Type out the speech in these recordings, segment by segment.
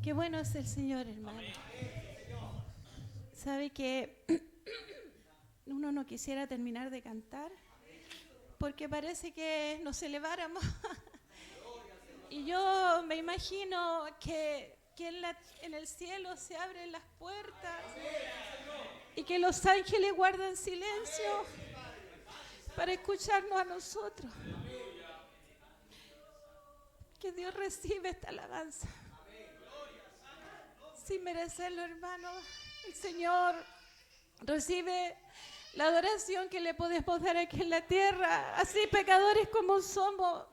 Qué bueno es el Señor, hermano. Sabe que uno no quisiera terminar de cantar porque parece que nos eleváramos. Y yo me imagino que en el cielo se abren las puertas y que los ángeles guardan silencio para escucharnos a nosotros. Que Dios recibe esta alabanza. Sin merecerlo, hermano, el Señor recibe la adoración que le podemos dar aquí en la tierra, así pecadores como somos,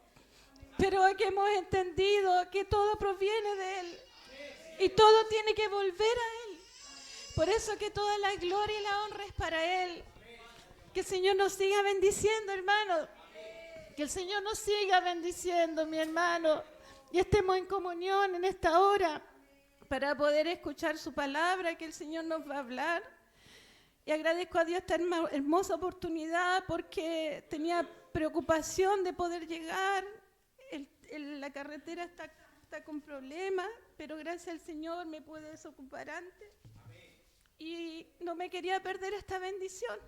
pero que hemos entendido que todo proviene de Él y todo tiene que volver a Él. Por eso que toda la gloria y la honra es para Él. Que el Señor nos siga bendiciendo, hermano. Que el Señor nos siga bendiciendo, mi hermano, y estemos en comunión en esta hora para poder escuchar su palabra que el Señor nos va a hablar. Y agradezco a Dios esta hermosa oportunidad porque tenía preocupación de poder llegar. La carretera está con problemas, pero gracias al Señor me pude desocupar antes. Y no me quería perder esta bendición.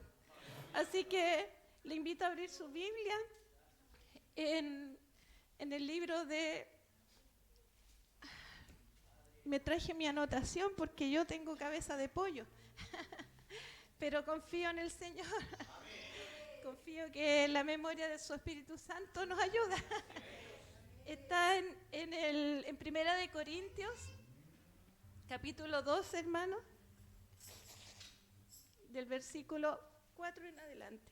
Así que le invito a abrir su Biblia en el libro de... Me traje mi anotación porque yo tengo cabeza de pollo, pero confío en el Señor. Confío que la memoria de su Espíritu Santo nos ayuda. Está en Primera de Corintios, capítulo 2, hermano, del versículo 4 en adelante.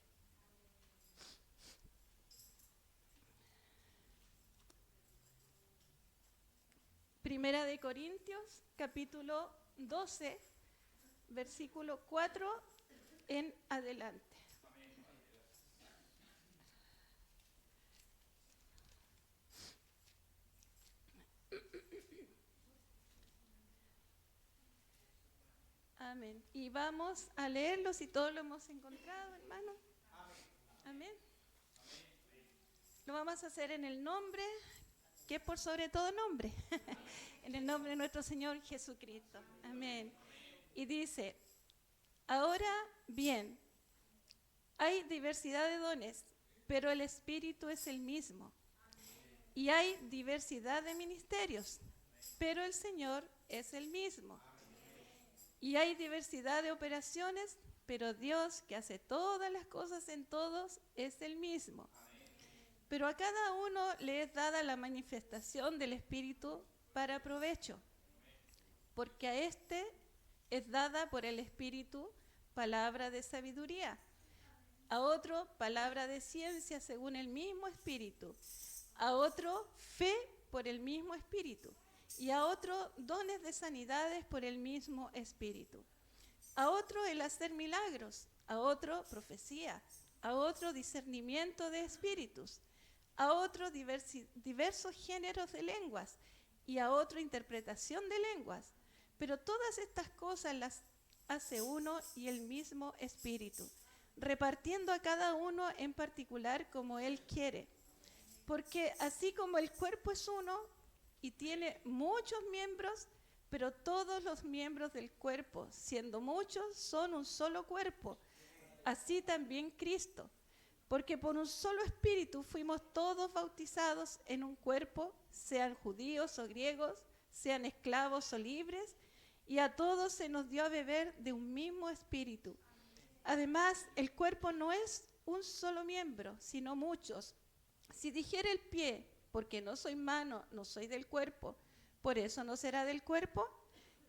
Primera de Corintios, capítulo 12, versículo 4 en adelante. Amén. Y vamos a leerlo si todos lo hemos encontrado, hermano. Amén. Lo vamos a hacer en el nombre, que es por sobre todo nombre, en el nombre de nuestro Señor Jesucristo. Amén. Y dice, ahora bien, hay diversidad de dones, pero el Espíritu es el mismo. Y hay diversidad de ministerios, pero el Señor es el mismo. Y hay diversidad de operaciones, pero Dios, que hace todas las cosas en todos, es el mismo. Pero a cada uno le es dada la manifestación del Espíritu para provecho, porque a este es dada por el Espíritu palabra de sabiduría, a otro palabra de ciencia según el mismo Espíritu, a otro fe por el mismo Espíritu, y a otro dones de sanidades por el mismo Espíritu, a otro el hacer milagros, a otro profecía, a otro discernimiento de espíritus, a otro diversos géneros de lenguas y a otro interpretación de lenguas. Pero todas estas cosas las hace uno y el mismo Espíritu, repartiendo a cada uno en particular como Él quiere. Porque así como el cuerpo es uno y tiene muchos miembros, pero todos los miembros del cuerpo, siendo muchos, son un solo cuerpo, así también Cristo. Porque por un solo Espíritu fuimos todos bautizados en un cuerpo, sean judíos o griegos, sean esclavos o libres, y a todos se nos dio a beber de un mismo Espíritu. Además, el cuerpo no es un solo miembro, sino muchos. Si dijera el pie, porque no soy mano, no soy del cuerpo, por eso no será del cuerpo.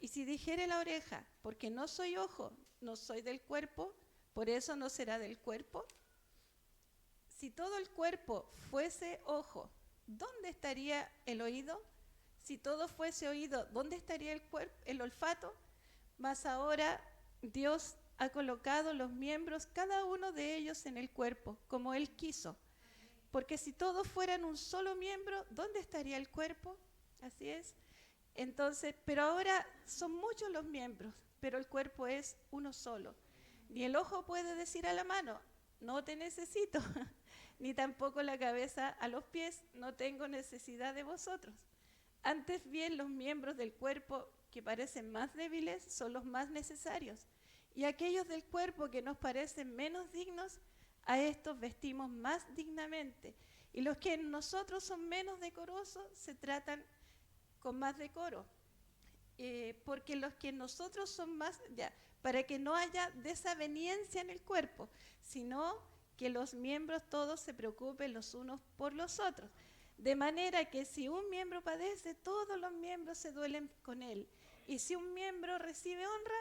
Y si dijere la oreja, porque no soy ojo, no soy del cuerpo, por eso no será del cuerpo. Si todo el cuerpo fuese ojo, ¿dónde estaría el oído? Si todo fuese oído, ¿dónde estaría el olfato? Mas ahora Dios ha colocado los miembros, cada uno de ellos, en el cuerpo, como Él quiso. Porque si todos fueran un solo miembro, ¿dónde estaría el cuerpo? Así es. Entonces, pero ahora son muchos los miembros, pero el cuerpo es uno solo. Ni el ojo puede decir a la mano, no te necesito, ni tampoco la cabeza a los pies, no tengo necesidad de vosotros. Antes bien, los miembros del cuerpo que parecen más débiles son los más necesarios, y aquellos del cuerpo que nos parecen menos dignos, a estos vestimos más dignamente, y los que en nosotros son menos decorosos se tratan con más decoro, porque los que en nosotros son más, para que no haya desaveniencia en el cuerpo, sino que los miembros todos se preocupen los unos por los otros. De manera que si un miembro padece, todos los miembros se duelen con él. Y si un miembro recibe honra,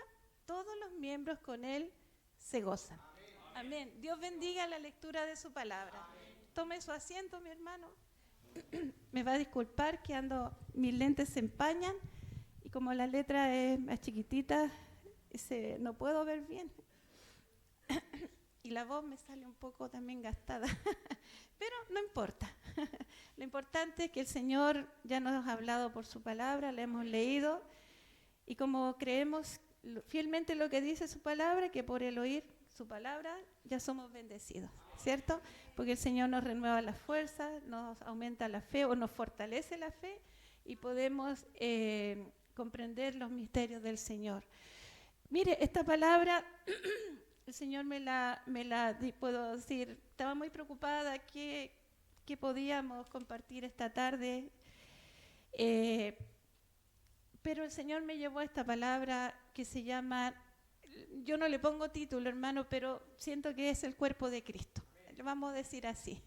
todos los miembros con él se gozan. Amén. Amén. Dios bendiga la lectura de su palabra. Amén. Tome su asiento, mi hermano. Me va a disculpar que mis lentes se empañan y como la letra es más chiquitita, no puedo ver bien. Y la voz me sale un poco también gastada, pero no importa. Lo importante es que el Señor ya nos ha hablado por su palabra, la hemos leído, y como creemos fielmente lo que dice su palabra, que por el oír su palabra ya somos bendecidos, ¿cierto? Porque el Señor nos renueva las fuerzas, nos aumenta la fe o nos fortalece la fe y podemos comprender los misterios del Señor. Mire, esta palabra... El Señor puedo decir, estaba muy preocupada que podíamos compartir esta tarde, pero el Señor me llevó a esta palabra que se llama, yo no le pongo título, hermano, pero siento que es el cuerpo de Cristo, lo vamos a decir así.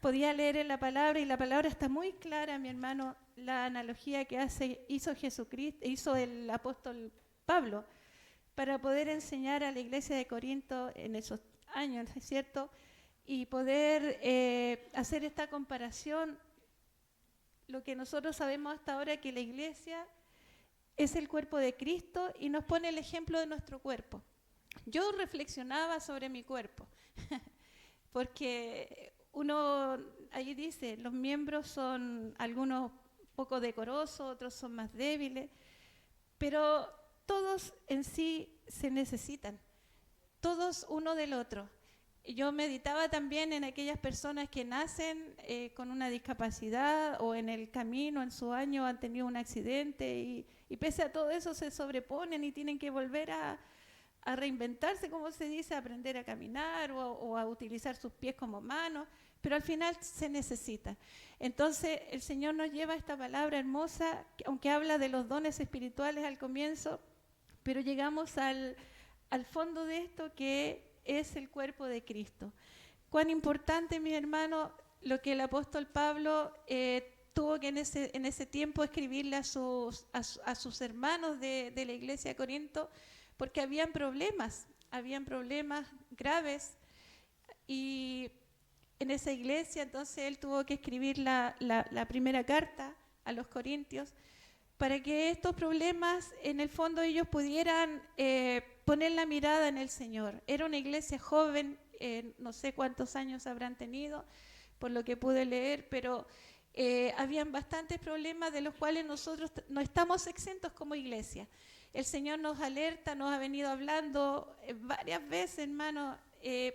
Podía leer en la palabra y la palabra está muy clara, mi hermano, la analogía que hizo Jesucristo, hizo el apóstol Pablo, para poder enseñar a la iglesia de Corinto en esos años, ¿es cierto? Y poder hacer esta comparación, lo que nosotros sabemos hasta ahora, que la iglesia es el cuerpo de Cristo y nos pone el ejemplo de nuestro cuerpo. Yo reflexionaba sobre mi cuerpo, porque uno, ahí dice, los miembros son algunos poco decorosos, otros son más débiles, pero todos en sí se necesitan, todos uno del otro. Yo meditaba también en aquellas personas que nacen con una discapacidad o en el camino, en su año, han tenido un accidente y pese a todo eso se sobreponen y tienen que volver a reinventarse, como se dice, a aprender a caminar o a utilizar sus pies como manos, pero al final se necesita. Entonces el Señor nos lleva esta palabra hermosa, aunque habla de los dones espirituales al comienzo, pero llegamos al fondo de esto, que es el cuerpo de Cristo. Cuán importante, mis hermanos, lo que el apóstol Pablo tuvo que en ese tiempo escribirle a sus hermanos de la iglesia de Corinto, porque habían problemas graves, y en esa iglesia entonces él tuvo que escribir la primera carta a los corintios, para que estos problemas, en el fondo, ellos pudieran poner la mirada en el Señor. Era una iglesia joven, no sé cuántos años habrán tenido, por lo que pude leer, pero habían bastantes problemas de los cuales nosotros no estamos exentos como iglesia. El Señor nos alerta, nos ha venido hablando varias veces, hermano,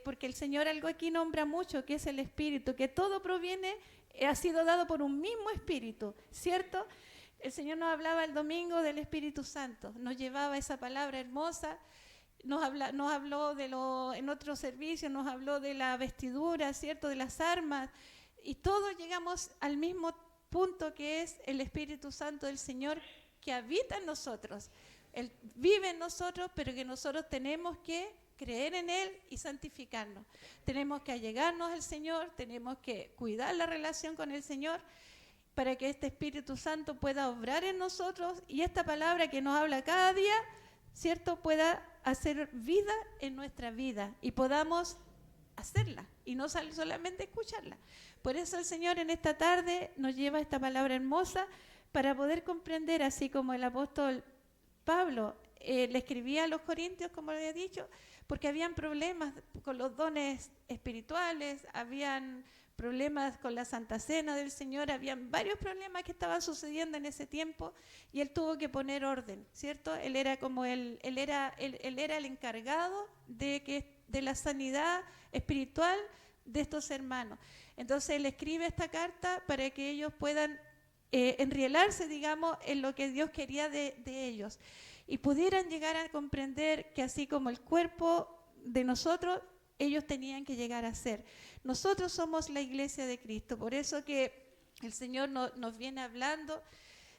porque el Señor algo aquí nombra mucho, que es el Espíritu, que todo proviene, ha sido dado por un mismo Espíritu, ¿cierto? El Señor nos hablaba el domingo del Espíritu Santo, nos llevaba esa palabra hermosa, nos habló en otro servicio, nos habló de la vestidura, ¿cierto?, de las armas, y todos llegamos al mismo punto, que es el Espíritu Santo del Señor que habita en nosotros. Él vive en nosotros, pero que nosotros tenemos que creer en Él y santificarnos. Tenemos que allegarnos al Señor, tenemos que cuidar la relación con el Señor, para que este Espíritu Santo pueda obrar en nosotros y esta palabra que nos habla cada día, ¿cierto?, pueda hacer vida en nuestra vida y podamos hacerla y no solamente escucharla. Por eso el Señor en esta tarde nos lleva esta palabra hermosa para poder comprender, así como el apóstol Pablo le escribía a los corintios, como le había dicho, porque habían problemas con los dones espirituales, habían problemas con la Santa Cena del Señor, habían varios problemas que estaban sucediendo en ese tiempo y él tuvo que poner orden, ¿cierto? Él era el encargado de la sanidad espiritual de estos hermanos. Entonces él escribe esta carta para que ellos puedan enrielarse, digamos, en lo que Dios quería de ellos. Y pudieran llegar a comprender que así como el cuerpo de nosotros, ellos tenían que llegar a ser. Nosotros somos la iglesia de Cristo, por eso que el Señor nos viene hablando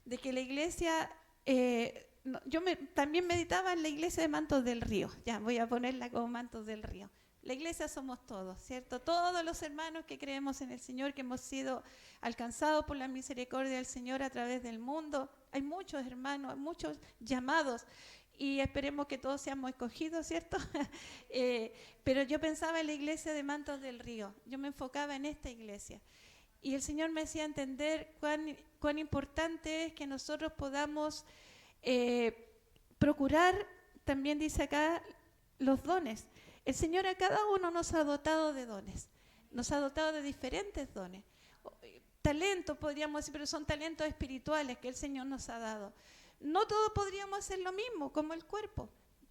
de que la iglesia, también meditaba en la iglesia de Mantos del Río, ya voy a ponerla como Mantos del Río. La iglesia somos todos, ¿cierto? Todos los hermanos que creemos en el Señor, que hemos sido alcanzados por la misericordia del Señor a través del mundo. Hay muchos hermanos, muchos llamados, y esperemos que todos seamos escogidos, ¿cierto? Pero yo pensaba en la iglesia de Mantos del Río, yo me enfocaba en esta iglesia. Y el Señor me hacía entender cuán importante es que nosotros podamos procurar, también dice acá, los dones. El Señor a cada uno nos ha dotado de dones, nos ha dotado de diferentes dones. Talentos, podríamos decir, pero son talentos espirituales que el Señor nos ha dado. No todos podríamos hacer lo mismo, como el cuerpo,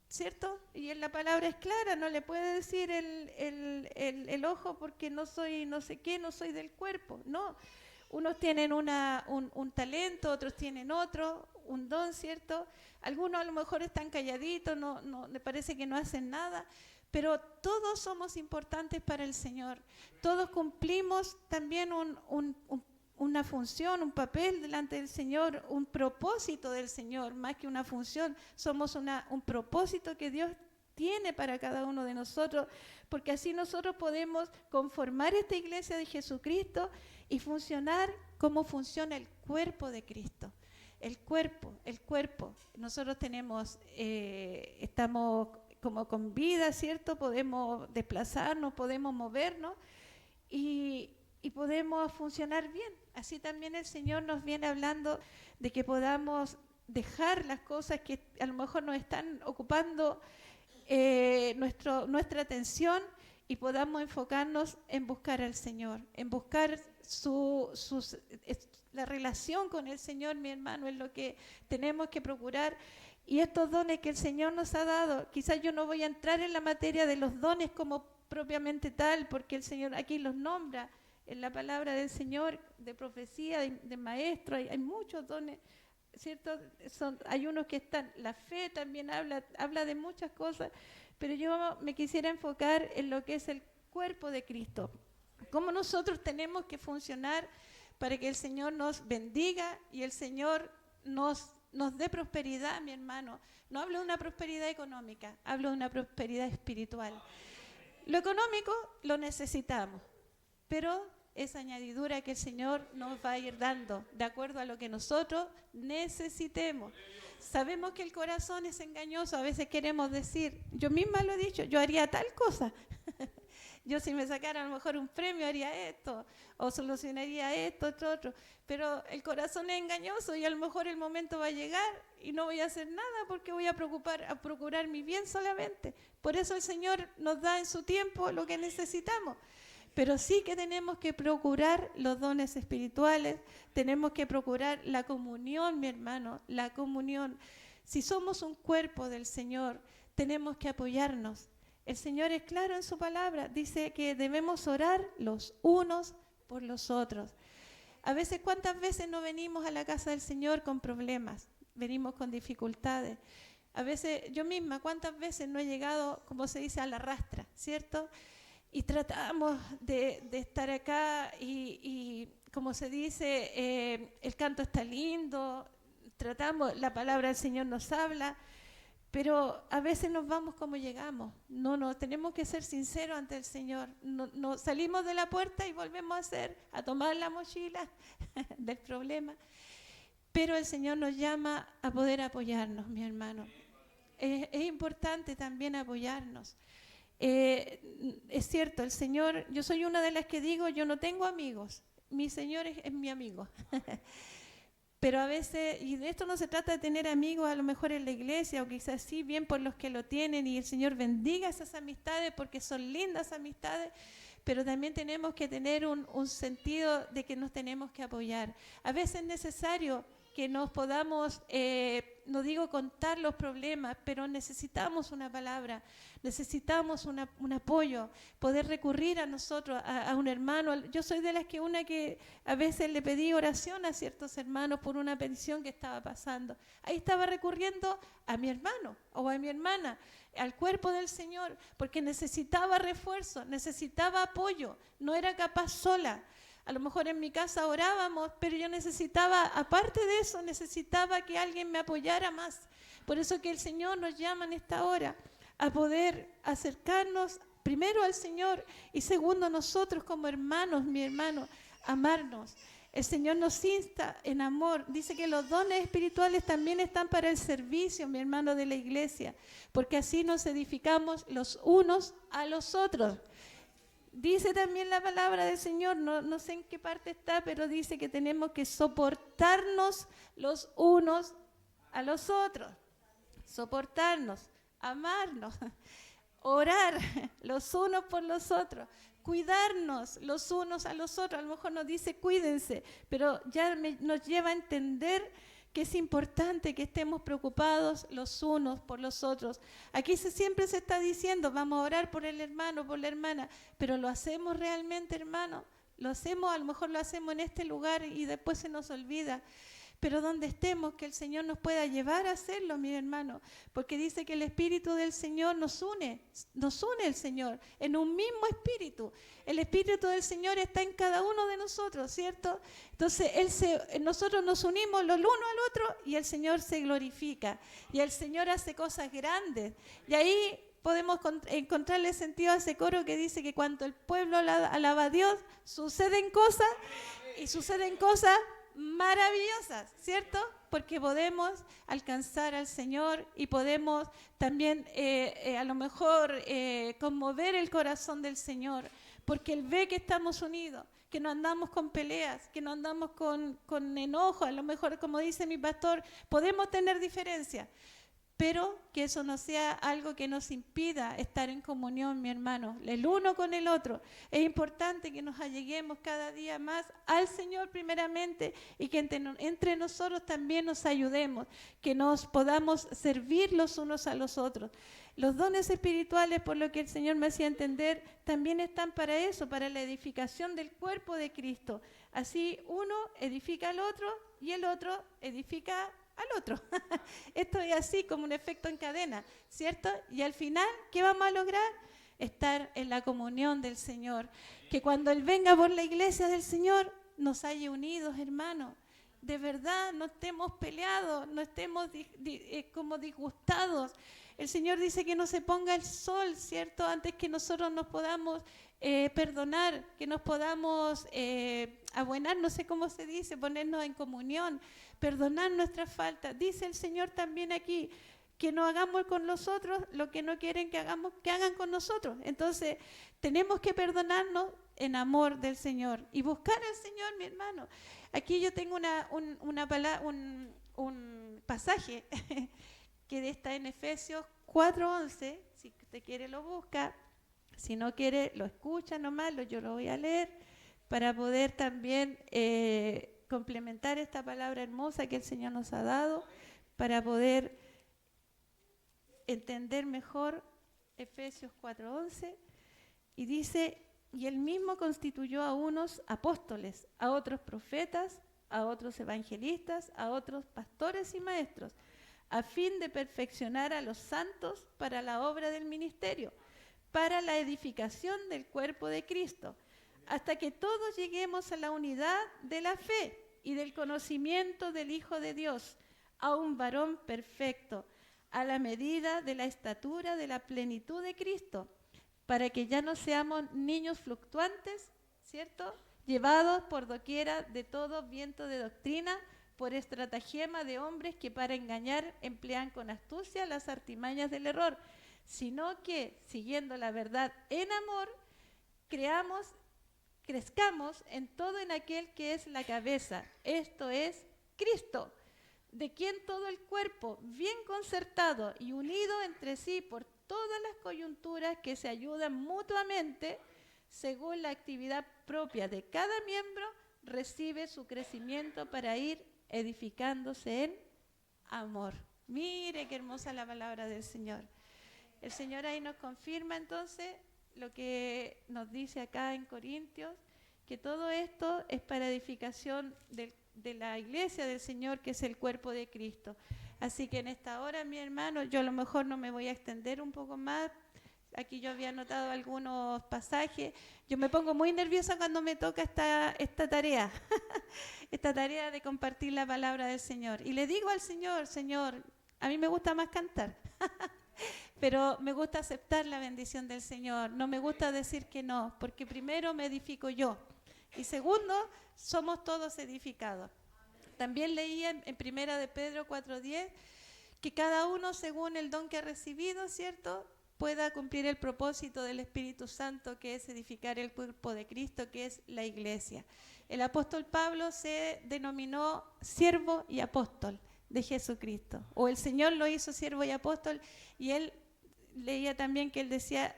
¿cierto? Y en la palabra es clara, no le puede decir el ojo porque no soy no sé qué, no soy del cuerpo. No, unos tienen un talento, otros tienen otro, un don, ¿cierto? Algunos a lo mejor están calladitos, no le parece que no hacen nada, pero todos somos importantes para el Señor. Todos cumplimos también una función, un papel delante del Señor, un propósito del Señor, más que una función, somos un propósito que Dios tiene para cada uno de nosotros, porque así nosotros podemos conformar esta iglesia de Jesucristo y funcionar como funciona el cuerpo de Cristo. El cuerpo. Nosotros estamos como con vida, ¿cierto? Podemos desplazarnos, podemos movernos y podemos funcionar bien. Así también el Señor nos viene hablando de que podamos dejar las cosas que a lo mejor nos están ocupando nuestra atención y podamos enfocarnos en buscar al Señor, en buscar la relación con el Señor, mi hermano, es lo que tenemos que procurar. Y estos dones que el Señor nos ha dado, quizás yo no voy a entrar en la materia de los dones como propiamente tal, porque el Señor aquí los nombra en la palabra del Señor, de profecía, de maestro, hay muchos dones, ¿cierto? Hay unos que están, la fe también habla de muchas cosas, pero yo me quisiera enfocar en lo que es el cuerpo de Cristo, cómo nosotros tenemos que funcionar para que el Señor nos bendiga y el Señor nos dé prosperidad, mi hermano. No hablo de una prosperidad económica, hablo de una prosperidad espiritual. Lo económico lo necesitamos, pero es añadidura que el Señor nos va a ir dando de acuerdo a lo que nosotros necesitemos. Sabemos que el corazón es engañoso, a veces queremos decir, yo misma lo he dicho, yo haría tal cosa. Yo si me sacara a lo mejor un premio haría esto, o solucionaría esto, otro. Pero el corazón es engañoso y a lo mejor el momento va a llegar y no voy a hacer nada porque voy a procurar mi bien solamente. Por eso el Señor nos da en su tiempo lo que necesitamos. Pero sí que tenemos que procurar los dones espirituales, tenemos que procurar la comunión, mi hermano, la comunión. Si somos un cuerpo del Señor, tenemos que apoyarnos. El Señor es claro en su palabra, dice que debemos orar los unos por los otros. A veces, ¿cuántas veces no venimos a la casa del Señor con problemas? Venimos con dificultades. A veces, yo misma, ¿cuántas veces no he llegado, como se dice, a la rastra, ¿cierto? Y tratamos de estar acá y como se dice, el canto está lindo, la palabra del Señor nos habla, pero a veces nos vamos como llegamos. No, tenemos que ser sinceros ante el Señor. No salimos de la puerta y volvemos a tomar la mochila del problema. Pero el Señor nos llama a poder apoyarnos, mi hermano. Es importante también apoyarnos. Es cierto, el Señor, yo soy una de las que digo, yo no tengo amigos, mi Señor es mi amigo. Pero a veces, y de esto no se trata de tener amigos a lo mejor en la iglesia, o quizás sí, bien por los que lo tienen, y el Señor bendiga esas amistades porque son lindas amistades, pero también tenemos que tener un sentido de que nos tenemos que apoyar. A veces es necesario que nos podamos, no digo contar los problemas, pero necesitamos una palabra, necesitamos un apoyo, poder recurrir a nosotros, a un hermano. Yo soy de las que a veces le pedí oración a ciertos hermanos por una petición que estaba pasando. Ahí estaba recurriendo a mi hermano o a mi hermana, al cuerpo del Señor, porque necesitaba refuerzo, necesitaba apoyo, no era capaz sola. A lo mejor en mi casa orábamos, pero yo necesitaba, aparte de eso, necesitaba que alguien me apoyara más. Por eso que el Señor nos llama en esta hora a poder acercarnos primero al Señor y segundo nosotros como hermanos, mi hermano, amarnos. El Señor nos insta en amor. Dice que los dones espirituales también están para el servicio, mi hermano, de la iglesia, porque así nos edificamos los unos a los otros. Dice también la palabra del Señor, no sé en qué parte está, pero dice que tenemos que soportarnos los unos a los otros. Soportarnos, amarnos, orar los unos por los otros, cuidarnos los unos a los otros. A lo mejor nos dice cuídense, pero ya nos lleva a entender que es importante que estemos preocupados los unos por los otros. Aquí siempre se está diciendo, vamos a orar por el hermano, por la hermana, pero ¿lo hacemos realmente, hermano? Lo hacemos, a lo mejor lo hacemos en este lugar y después se nos olvida. Pero donde estemos, que el Señor nos pueda llevar a hacerlo, mi hermano, porque dice que el Espíritu del Señor nos une el Señor en un mismo Espíritu. El Espíritu del Señor está en cada uno de nosotros, ¿cierto? Entonces, nosotros nos unimos los uno al otro y el Señor se glorifica y el Señor hace cosas grandes. Y ahí podemos encontrarle sentido a ese coro que dice que cuando el pueblo alaba a Dios, suceden cosas y suceden cosas maravillosas, ¿cierto? Porque podemos alcanzar al Señor y podemos también a lo mejor conmover el corazón del Señor, porque Él ve que estamos unidos, que no andamos con peleas, que no andamos con enojo. A lo mejor, como dice mi pastor, podemos tener diferencias, pero que eso no sea algo que nos impida estar en comunión, mi hermano, el uno con el otro. Es importante que nos alleguemos cada día más al Señor primeramente y que entre nosotros también nos ayudemos, que nos podamos servir los unos a los otros. Los dones espirituales, por lo que el Señor me hacía entender, también están para eso, para la edificación del cuerpo de Cristo. Así uno edifica al otro y el otro edifica al otro. Esto es así como un efecto en cadena, ¿cierto? Y al final, ¿qué vamos a lograr? Estar en la comunión del Señor. Que cuando Él venga por la iglesia del Señor, nos haya unidos, hermanos. De verdad, no estemos peleados, no estemos como disgustados. El Señor dice que no se ponga el sol, ¿cierto? Antes que nosotros nos podamos perdonar, que nos podamos abuenar, no sé cómo se dice, ponernos en comunión, perdonar nuestras faltas. Dice el Señor también aquí que no hagamos con los otros lo que no quieren que hagan con nosotros. Entonces, tenemos que perdonarnos en amor del Señor y buscar al Señor, mi hermano. Aquí yo tengo un pasaje que está en Efesios 4:11. Si usted quiere lo busca, si no quiere lo escucha nomás, yo lo voy a leer para poder también complementar esta palabra hermosa que el Señor nos ha dado, para poder entender mejor Efesios 4:11. Y dice: y Él mismo constituyó a unos apóstoles, a otros profetas, a otros evangelistas, a otros pastores y maestros, a fin de perfeccionar a los santos para la obra del ministerio, para la edificación del cuerpo de Cristo, hasta que todos lleguemos a la unidad de la fe y del conocimiento del Hijo de Dios, a un varón perfecto, a la medida de la estatura de la plenitud de Cristo, para que ya no seamos niños fluctuantes, ¿cierto?, llevados por doquiera de todo viento de doctrina, por estratagema de hombres que para engañar emplean con astucia las artimañas del error, sino que, siguiendo la verdad en amor, crezcamos en todo en aquel que es la cabeza, esto es Cristo, de quien todo el cuerpo, bien concertado y unido entre sí por todas las coyunturas que se ayudan mutuamente, según la actividad propia de cada miembro, recibe su crecimiento para ir edificándose en amor. Mire qué hermosa la palabra del Señor. El Señor ahí nos confirma entonces lo que nos dice acá en Corintios, que todo esto es para edificación de la iglesia del Señor, que es el cuerpo de Cristo. Así que en esta hora, mi hermano, yo a lo mejor no me voy a extender un poco más. Aquí yo había anotado algunos pasajes. Yo me pongo muy nerviosa cuando me toca esta tarea, esta tarea de compartir la palabra del Señor. Y le digo al Señor, Señor, a mí me gusta más cantar, pero me gusta aceptar la bendición del Señor. No me gusta decir que no, porque primero me edifico yo. Y segundo, somos todos edificados. También leía en Primera de Pedro 4:10 que cada uno según el don que ha recibido, ¿cierto?, pueda cumplir el propósito del Espíritu Santo, que es edificar el cuerpo de Cristo, que es la iglesia. El apóstol Pablo se denominó siervo y apóstol de Jesucristo, o el Señor lo hizo siervo y apóstol, y él leía también que él decía,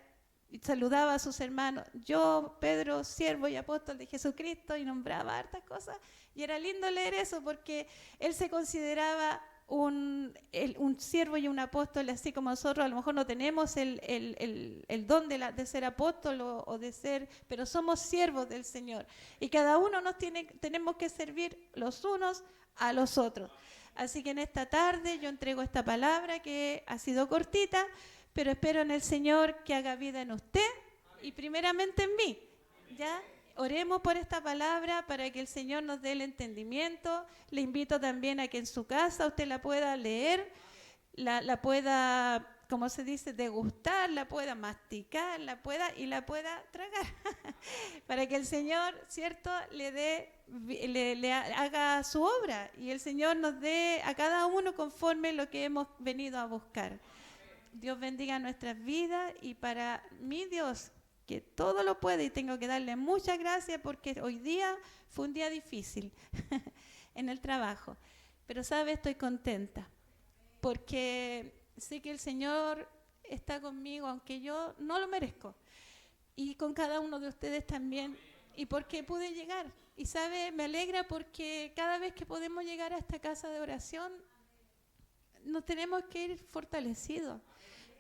saludaba a sus hermanos, yo, Pedro, siervo y apóstol de Jesucristo, y nombraba hartas cosas, y era lindo leer eso porque él se consideraba un siervo y un apóstol, así como nosotros a lo mejor no tenemos el don de ser apóstol o de ser, pero somos siervos del Señor, y cada uno tenemos que servir los unos a los otros. Así que en esta tarde yo entrego esta palabra que ha sido cortita, pero espero en el Señor que haga vida en usted y primeramente en mí. ¿Ya? Oremos por esta palabra para que el Señor nos dé el entendimiento. Le invito también a que en su casa usted la pueda leer, la pueda, como se dice, degustar, la pueda masticar, la pueda tragar, para que el Señor, ¿cierto?, le haga su obra y el Señor nos dé a cada uno conforme lo que hemos venido a buscar. Dios bendiga nuestras vidas y para mi Dios, que todo lo puede, y tengo que darle muchas gracias porque hoy día fue un día difícil en el trabajo, pero sabe, estoy contenta porque sé que el Señor está conmigo aunque yo no lo merezco, y con cada uno de ustedes también, y porque pude llegar, y sabe, me alegra porque cada vez que podemos llegar a esta casa de oración nos tenemos que ir fortalecidos.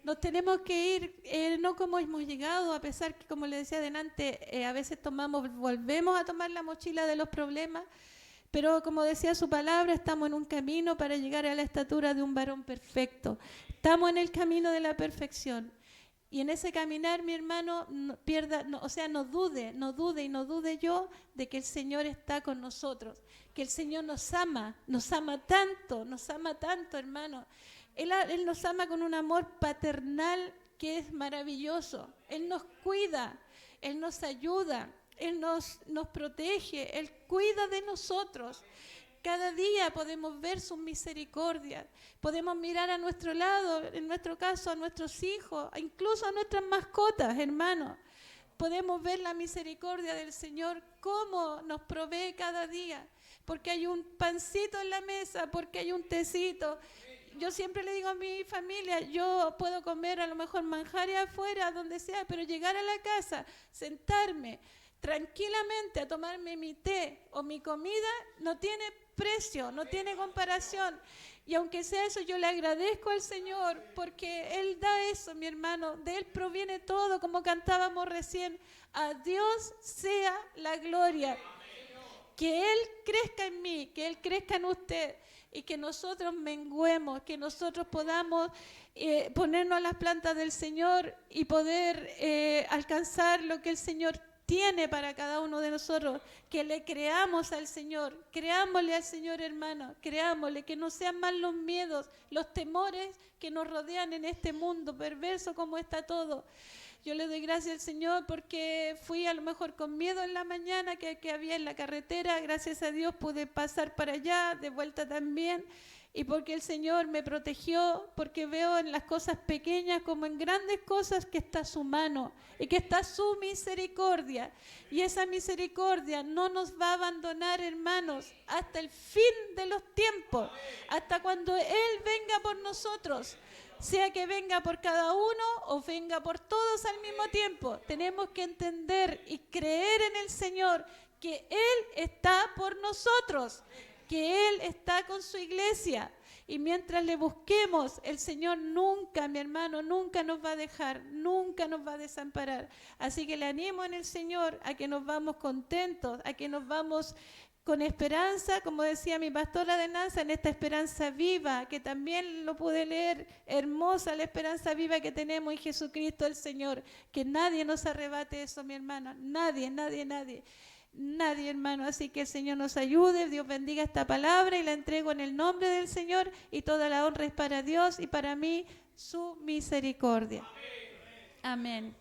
Nos tenemos que ir, no como hemos llegado, a pesar que, como le decía adelante, a veces volvemos a tomar la mochila de los problemas, pero como decía su palabra, estamos en un camino para llegar a la estatura de un varón perfecto. Estamos en el camino de la perfección. Y en ese caminar, mi hermano, no dude yo de que el Señor está con nosotros, que el Señor nos ama tanto, hermano. Él nos ama con un amor paternal que es maravilloso. Él nos cuida, Él nos ayuda, Él nos protege, Él cuida de nosotros. Cada día podemos ver sus misericordias, podemos mirar a nuestro lado, en nuestro caso a nuestros hijos, incluso a nuestras mascotas, hermanos. Podemos ver la misericordia del Señor, cómo nos provee cada día, porque hay un pancito en la mesa, porque hay un tecito. Yo siempre le digo a mi familia, yo puedo comer a lo mejor manjares afuera, donde sea, pero llegar a la casa, sentarme tranquilamente a tomarme mi té o mi comida, no tiene precio, no tiene comparación. Y aunque sea eso, yo le agradezco al Señor, porque Él da eso, mi hermano, de Él proviene todo, como cantábamos recién. A Dios sea la gloria. Que Él crezca en mí, que Él crezca en usted, y que nosotros menguemos, que nosotros podamos ponernos a las plantas del Señor y poder alcanzar lo que el Señor tiene para cada uno de nosotros, que le creamos al Señor, creámosle al Señor, hermano, creámosle, que no sean más los miedos, los temores que nos rodean en este mundo perverso como está todo. Yo le doy gracias al Señor porque fui a lo mejor con miedo en la mañana que había en la carretera, gracias a Dios pude pasar para allá, de vuelta también, y porque el Señor me protegió, porque veo en las cosas pequeñas como en grandes cosas que está su mano y que está su misericordia. Y esa misericordia no nos va a abandonar, hermanos, hasta el fin de los tiempos, hasta cuando Él venga por nosotros. Sea que venga por cada uno o venga por todos al mismo tiempo, tenemos que entender y creer en el Señor que Él está por nosotros, que Él está con su iglesia. Y mientras le busquemos, el Señor nunca, mi hermano, nunca nos va a dejar, nunca nos va a desamparar. Así que le animo en el Señor a que nos vamos contentos, a que nos vamos con esperanza, como decía mi pastora de Nanza, en esta esperanza viva, que también lo pude leer, hermosa la esperanza viva que tenemos en Jesucristo el Señor. Que nadie nos arrebate eso, mi hermano, nadie, nadie, nadie. Nadie, hermano, así que el Señor nos ayude, Dios bendiga esta palabra y la entrego en el nombre del Señor y toda la honra es para Dios y para mí su misericordia. Amén.